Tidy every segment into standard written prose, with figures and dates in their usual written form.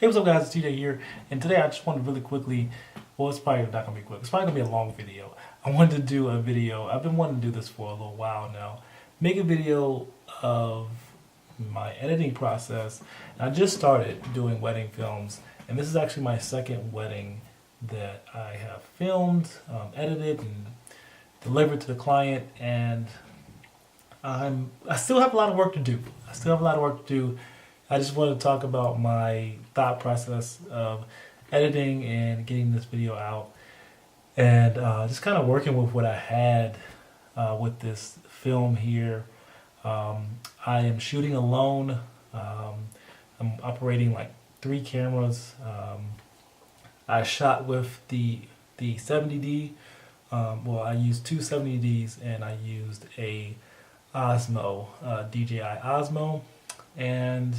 Hey, what's up guys, it's TJ here, and today I just wanted to really quickly, well it's probably not going to be quick, it's probably going to be a long video. I wanted to do a video, I've been wanting to do this for a little while now, make a video of my editing process. And I just started doing wedding films, and this is actually my second wedding that I have filmed, edited, and delivered to the client, and I still have a lot of work to do. I just wanted to talk about my thought process of editing and getting this video out, and just kind of working with what I had with this film here. I am shooting alone. I'm operating like 3 cameras. I shot with the 70D. Well, I used 2 70Ds, and I used a Osmo, DJI Osmo, and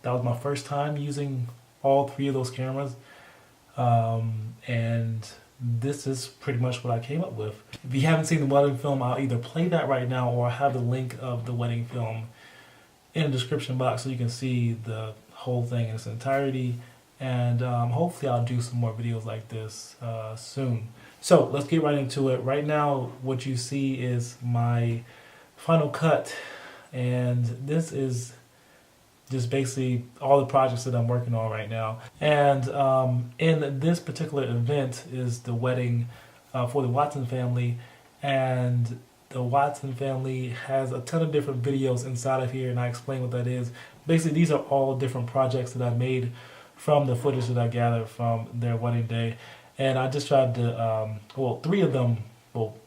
that was my first time using all 3 of those cameras, and this is pretty much what I came up with. If you haven't seen the wedding film, I'll either play that right now or I have the link of the wedding film in the description box so you can see the whole thing in its entirety, and hopefully I'll do some more videos like this soon. So let's get right into it. Right now what you see is my final cut, and this is just basically all the projects that I'm working on right now. And in this particular event is the wedding for the Watson family, and the Watson family has a ton of different videos inside of here, and I explain what that is. Basically, these are all different projects that I made from the footage that I gathered from their wedding day, and I just tried to, well, 3 of them, well,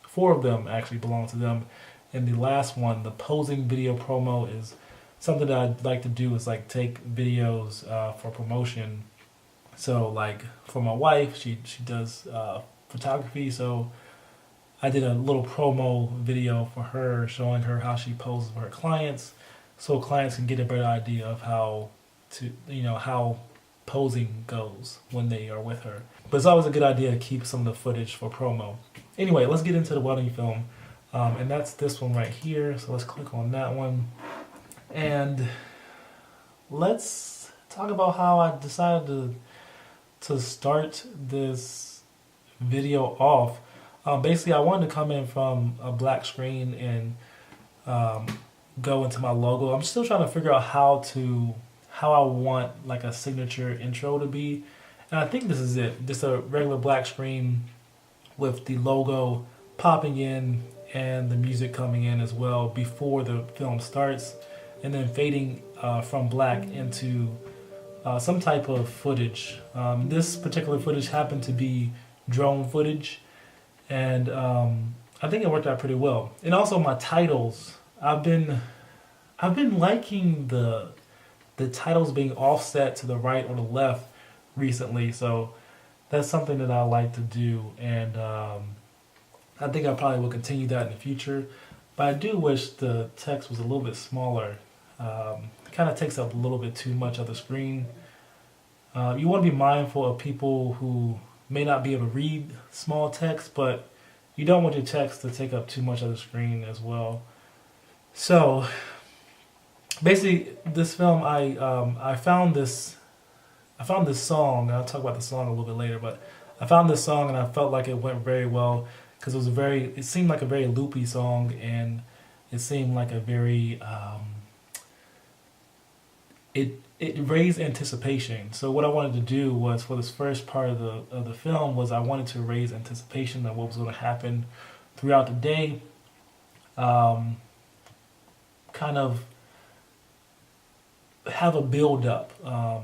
4 of them actually belong to them, and the last one, the posing video promo, is something that I'd like to do, is like take videos for promotion. So like for my wife, she does photography, so I did a little promo video for her showing her how she poses for her clients, so clients can get a better idea of how to, how posing goes when they are with her. But it's always a good idea to keep some of the footage for promo. Anyway, let's get into the wedding film, and that's this one right here. So let's click on that one. And let's talk about how I decided to start this video off. Basically, I wanted to come in from a black screen and go into my logo. I'm still trying to figure out how I want like a signature intro to be. And I think this is it. Just a regular black screen with the logo popping in and the music coming in as well before the film starts, and then fading from black into some type of footage. This particular footage happened to be drone footage, and I think it worked out pretty well. And also my titles, I've been liking the titles being offset to the right or the left recently, so that's something that I like to do, and I think I probably will continue that in the future. But I do wish the text was a little bit smaller. It kind of takes up a little bit too much of the screen. You want to be mindful of people who may not be able to read small text, but you don't want your text to take up too much of the screen as well. So basically, this film, I found this song, and I'll talk about the song a little bit later, but I found this song and I felt like it went very well because it seemed like a very loopy song, and it seemed like a very it raised anticipation. So what I wanted to do was, for this first part of the film, was I wanted to raise anticipation of what was going to happen throughout the day. Kind of have a build up,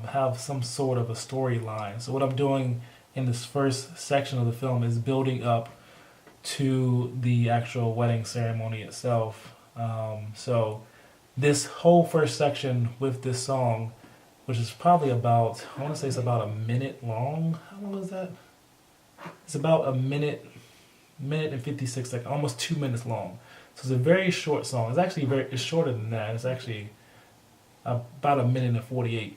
have some sort of a storyline. So what I'm doing in this first section of the film is building up to the actual wedding ceremony itself. So this whole first section with this song, which is probably about, I want to say it's about a minute long. How long is that? It's about a minute and 56 seconds, almost 2 minutes long. So it's a very short song. It's actually it's shorter than that. It's actually about a minute and 48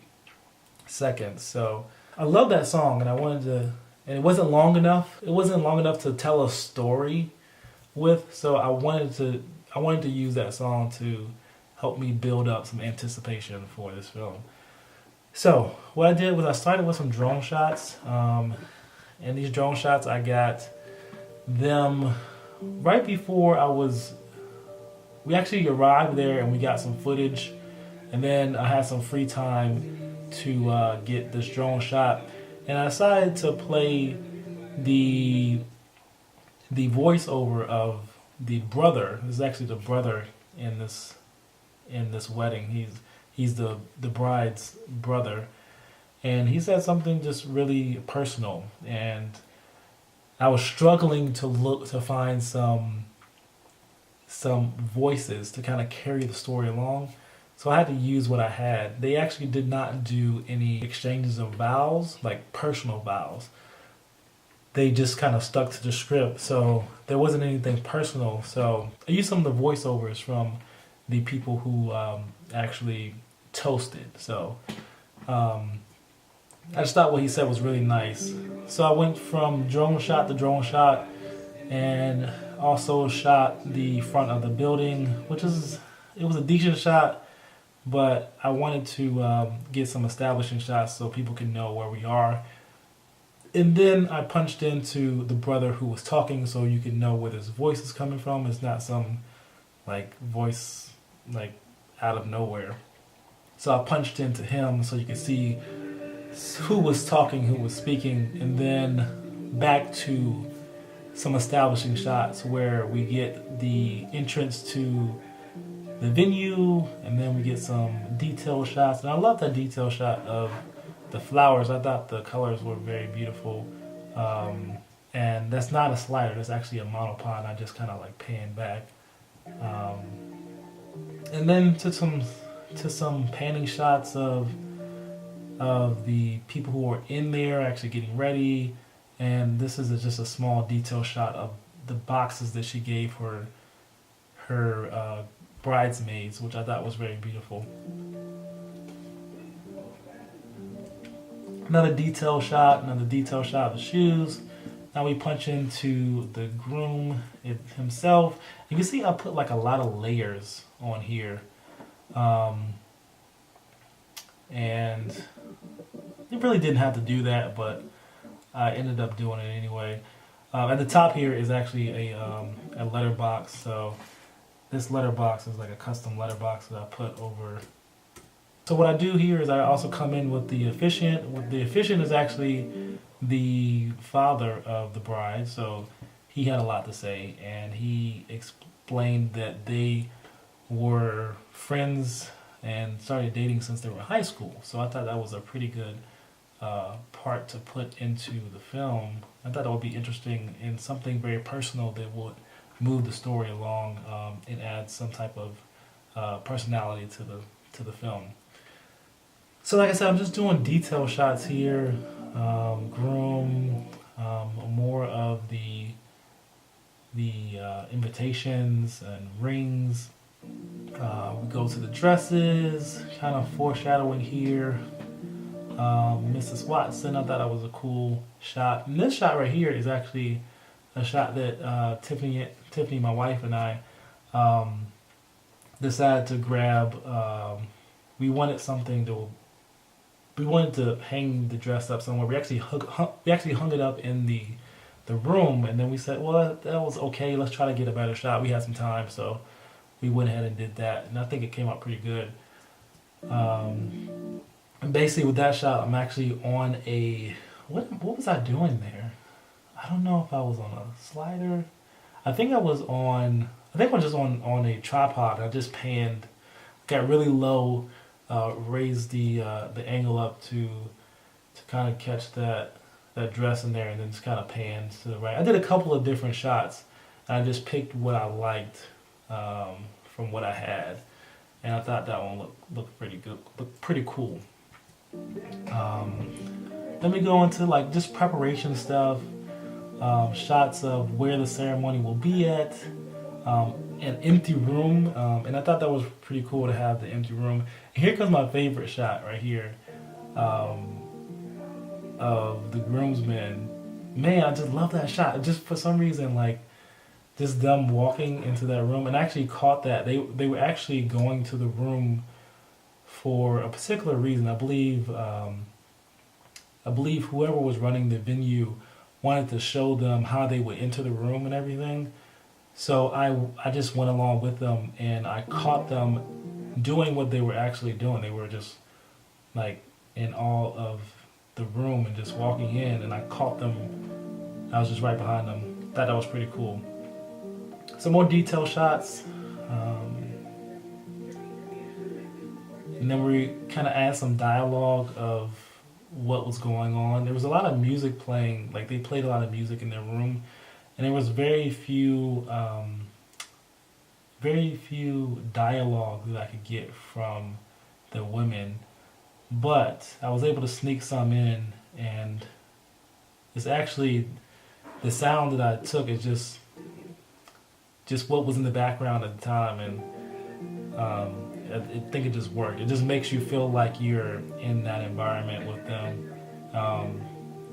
seconds. So I love that song, and and it wasn't long enough. It wasn't long enough to tell a story with. So I wanted to use that song to help me build up some anticipation for this film. So what I did was I started with some drone shots. And these drone shots, I got them right before we actually arrived there and we got some footage. And then I had some free time to get this drone shot. And I decided to play the voiceover of the brother. This is actually the brother in this wedding. He's the bride's brother, and he said something just really personal. And I was struggling to find some voices to kind of carry the story along. So I had to use what I had. They actually did not do any exchanges of vows, like personal vows. They just kind of stuck to the script. So there wasn't anything personal. So I used some of the voiceovers from the people who actually toasted. So I just thought what he said was really nice. So I went from drone shot to drone shot and also shot the front of the building, it was a decent shot, but I wanted to get some establishing shots so people can know where we are. And then I punched into the brother who was talking so you can know where his voice is coming from. It's not some like voice like out of nowhere. So I punched into him so you could see who was talking, who was speaking, and then back to some establishing shots where we get the entrance to the venue, and then we get some detail shots. And I love that detail shot of the flowers. I thought the colors were very beautiful. And that's not a slider, that's actually a monopod. I just kind of like panned back. And then to some panning shots of the people who are in there actually getting ready. And this is just a small detail shot of the boxes that she gave her bridesmaids, which I thought was very beautiful. Another detail shot of the shoes. Now we punch into the groom himself. You can see I put like a lot of layers on here. And you really didn't have to do that, but I ended up doing it anyway. At the top here is actually a letterbox. So this letterbox is like a custom letterbox that I put over. So what I do here is I also come in with the officiant. The officiant is actually the father of the bride, so he had a lot to say, and he explained that they were friends and started dating since they were in high school. So I thought that was a pretty good part to put into the film. I thought it would be interesting and something very personal that would move the story along and add some type of personality to the film. So like I said, I'm just doing detail shots here, groom, more of the invitations and rings. We go to the dresses, kind of foreshadowing here. Mrs. Watson, I thought that was a cool shot. And this shot right here is actually a shot that Tiffany, my wife, and I decided to grab. We wanted to hang the dress up somewhere. We actually hung it up in the room, and then we said, well, that was okay. Let's try to get a better shot. We had some time, so we went ahead and did that, and I think it came out pretty good. And basically with that shot, I'm actually on what was I doing there? I don't know if I was on a slider. I think I was just on a tripod. I just panned, got really low, raised the angle up to kind of catch that dress in there, and then just kind of panned to the right. I did a couple of different shots, and I just picked what I liked from what I had, and I thought that one looked pretty good, looked pretty cool. Then we go into like just preparation stuff, shots of where the ceremony will be at, an empty room, and I thought that was pretty cool to have the empty room. And here comes my favorite shot right here, of the groomsmen. Man, I just love that shot. Just for some reason, like just them walking into that room, and I actually caught that they were actually going to the room for a particular reason. I believe whoever was running the venue wanted to show them how they would enter the room and everything. So I just went along with them, and I caught them doing what they were actually doing. They were just like in all of the room and just walking in, and I caught them. I was just right behind them. Thought that was pretty cool. Some more detail shots. And then we kind of add some dialogue of what was going on. There was a lot of music playing, like they played a lot of music in their room, and there was very few dialogue that I could get from the women, but I was able to sneak some in, and it's actually the sound that I took is just what was in the background at the time, and I think it just worked. It just makes you feel like you're in that environment with them.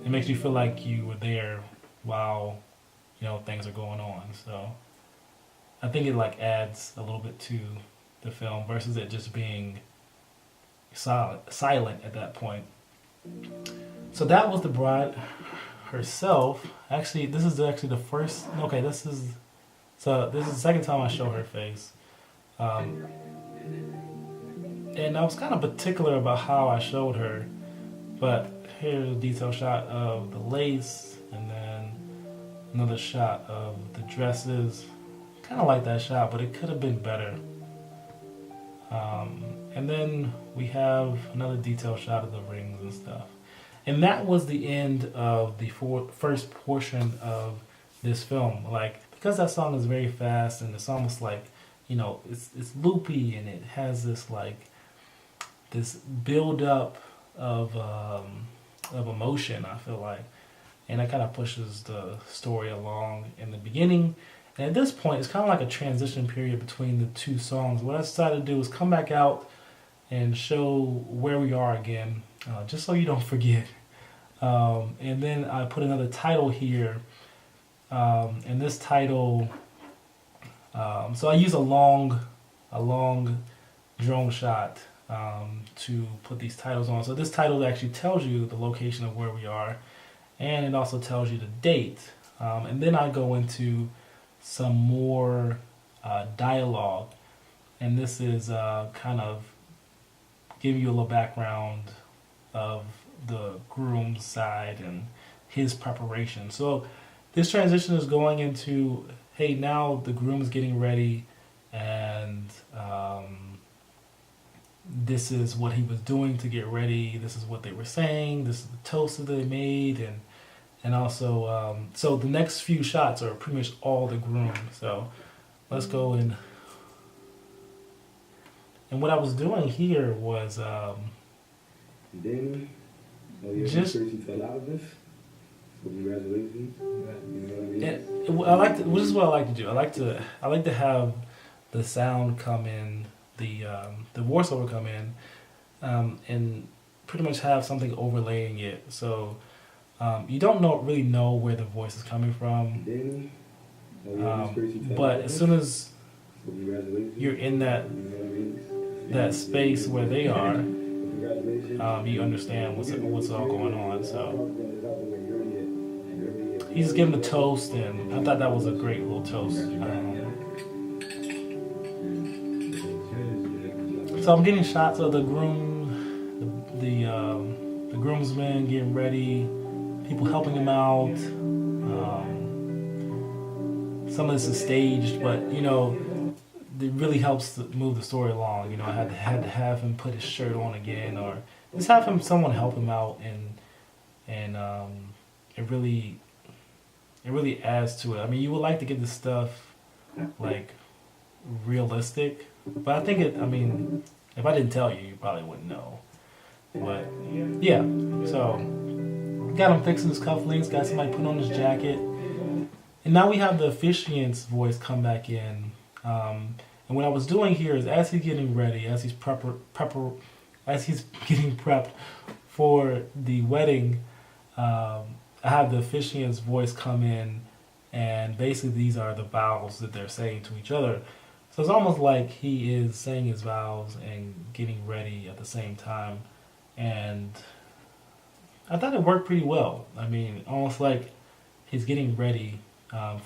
It makes you feel like you were there while things are going on. So I think it like adds a little bit to the film versus it just being silent at that point. So that was the bride herself. Actually, this is actually the first. Okay, this is the second time I show her face. And I was kind of particular about how I showed her, but here's a detail shot of the lace, and then another shot of the dresses. Kind of like that shot, but it could have been better. And then we have another detail shot of the rings and stuff. And that was the end of the first portion of this film. Like, because that song is very fast, and it's almost like, it's loopy, and it has this this build up of emotion, I feel like, and that kind of pushes the story along in the beginning. And at this point, it's kind of like a transition period between the two songs. What I decided to do is come back out and show where we are again, just so you don't forget. And then I put another title here, and this title. So I use a long drone shot to put these titles on. So this title actually tells you the location of where we are, and it also tells you the date. And then I go into some more dialogue, and this is kind of giving you a little background of the groom's side and his preparation. So this transition is going into, hey, now the groom is getting ready, and this is what he was doing to get ready. This is what they were saying. This is the toast that they made, and also, so the next few shots are pretty much all the groom. So let's go in. And what I was doing here was just. Congratulations. Which is what I like to do. I like to have the sound come in, the voiceover come in, and pretty much have something overlaying it. So you don't really know where the voice is coming from. But as soon as you're in that space where they are, you understand what's all going on. So he's giving a toast, and I thought that was a great little toast. So I'm getting shots of the groom, the groomsmen getting ready, people helping him out. Some of this is staged, but it really helps to move the story along. I had to have him put his shirt on again, or just have someone help him out, and it really adds to it. I mean, you would like to get this stuff like realistic, but I think if I didn't tell you, you probably wouldn't know. But yeah, so got him fixing his cufflinks, got somebody putting on his jacket, and now we have the officiant's voice come back in. And what I was doing here is, as he's getting ready, as he's getting prepped for the wedding, I have the officiant's voice come in, and basically these are the vows that they're saying to each other. So it's almost like he is saying his vows and getting ready at the same time. And I thought it worked pretty well. I mean, almost like he's getting ready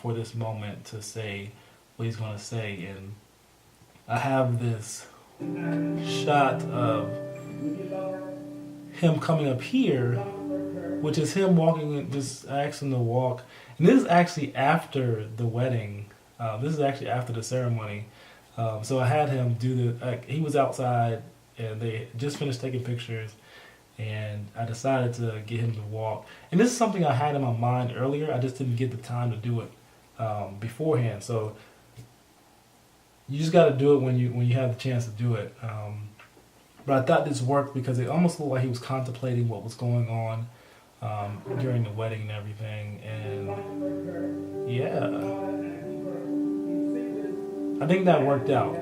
for this moment to say what he's going to say. And I have this shot of him coming up here, which is him walking, just asking to walk. And this is actually after the wedding. This is actually after the ceremony. So I had him do he was outside and they just finished taking pictures. And I decided to get him to walk. And this is something I had in my mind earlier. I just didn't get the time to do it beforehand. So you just got to do it when you have the chance to do it. But I thought this worked because it almost looked like he was contemplating what was going on during the wedding and everything. And yeah, I think that worked out.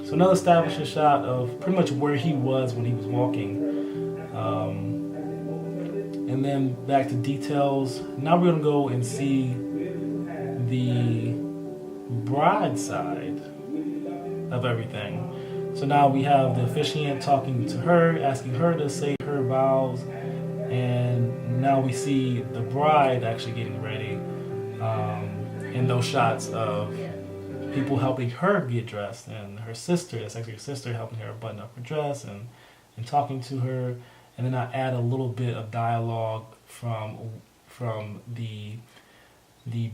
So another establishing shot of pretty much where he was when he was walking. And then back to details. Now we're gonna go and see the bride side of everything. So now we have the officiant talking to her, asking her to say her vows, and now we see the bride actually getting ready. And those shots of people helping her get dressed, and her sister, that's actually her sister, helping her button up her dress and talking to her. And then I add a little bit of dialogue from the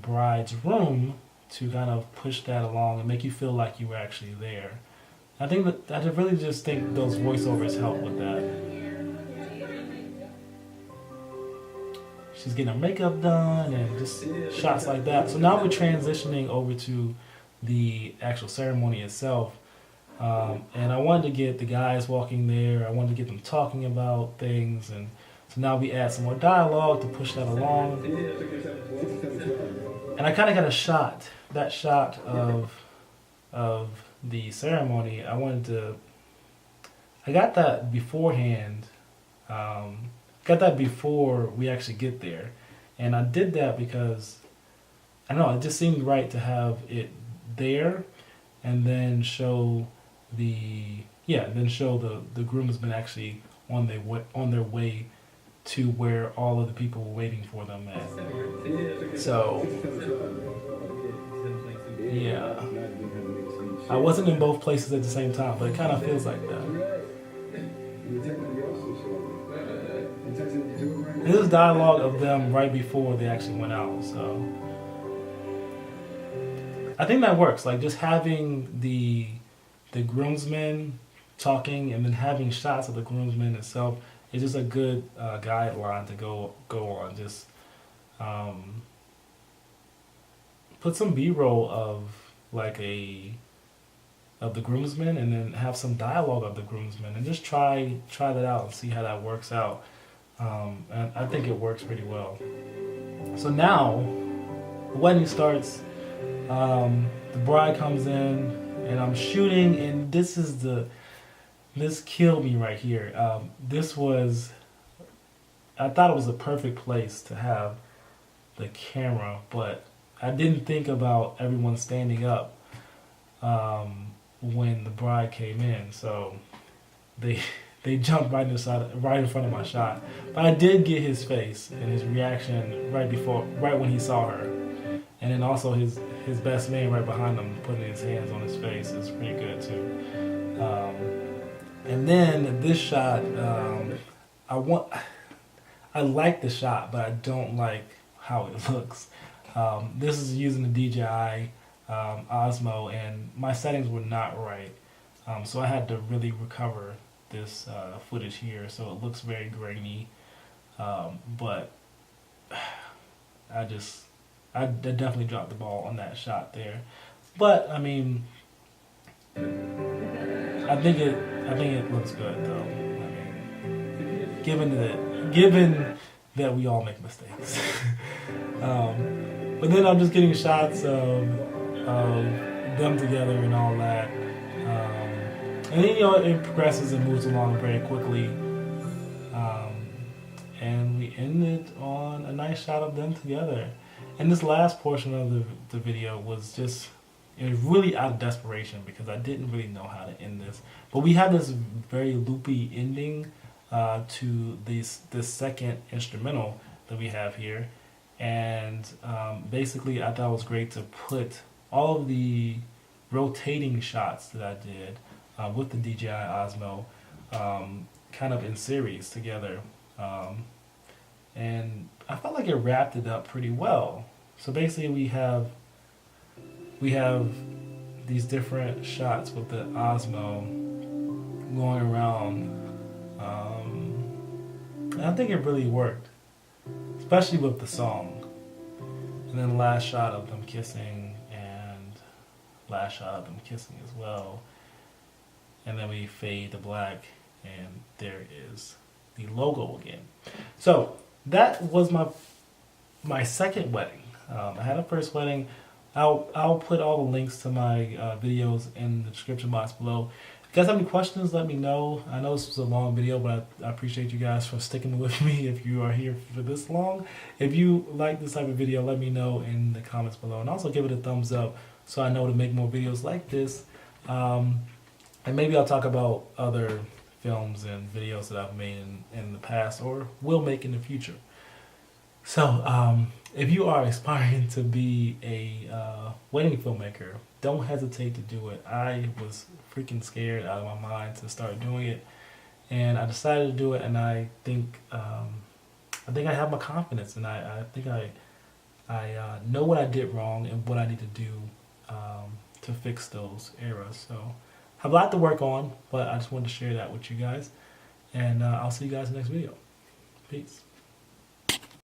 bride's room to kind of push that along and make you feel like you were actually there. I think that I really just think those voiceovers help with that. She's getting her makeup done and just shots like that. So now we're transitioning over to the actual ceremony itself. And I wanted to get the guys walking there. I wanted to get them talking about things, and so now we add some more dialogue to push that along. And I kind of got that shot of the ceremony. I got that beforehand. Got that before we actually get there, and I did that because I don't know. It just seemed right to have it there, and then show the groomsmen actually on their way to where all of the people were waiting for them at. So yeah, I wasn't in both places at the same time, but it kind of feels like that. This is dialogue of them right before they actually went out, so I think that works. Like just having the groomsmen talking and then having shots of the groomsmen itself is just a good guideline to go on. Just put some B-roll of the groomsmen and then have some dialogue of the groomsmen and just try that out and see how that works out. And I think it works pretty well. So now the wedding starts. The bride comes in. And I'm shooting, and this killed me right here. I thought it was a perfect place to have the camera, but I didn't think about everyone standing up when the bride came in. So they jumped right in front of my shot. But I did get his face and his reaction right when he saw her. And then also his best man right behind him putting his hands on his face is pretty good too. And then this shot, I like the shot, but I don't like how it looks. This is using the DJI Osmo, and my settings were not right. So I had to really recover this footage here, so it looks very grainy. But I definitely dropped the ball on that shot there. But I mean, I think it looks good though. I mean, given that we all make mistakes. But then I'm just getting shots of them together and all that. And then it progresses and moves along very quickly. And we ended on a nice shot of them together. And this last portion of the video was just it was really out of desperation because I didn't really know how to end this. But we had this very loopy ending to this second instrumental that we have here, and basically I thought it was great to put all of the rotating shots that I did with the DJI Osmo kind of in series together, and I felt like it wrapped it up pretty well. So basically we have these different shots with the Osmo going around. And I think it really worked, especially with the song. And then last shot of them kissing, and last shot of them kissing as well. And then we fade to black, and there is the logo again. So that was my second wedding. I had a first wedding. I'll put all the links to my videos in the description box below. If you guys have any questions, let me know. I know this was a long video, but I appreciate you guys for sticking with me if you are here for this long. If you like this type of video, let me know in the comments below. And also give it a thumbs up so I know to make more videos like this. And maybe I'll talk about other films and videos that I've made in the past or will make in the future. So, if you are aspiring to be a wedding filmmaker, don't hesitate to do it. I was freaking scared out of my mind to start doing it, and I decided to do it. And I think I have my confidence, and I think I know what I did wrong and what I need to do to fix those errors. So, I have a lot to work on, but I just wanted to share that with you guys, and I'll see you guys in the next video. Peace.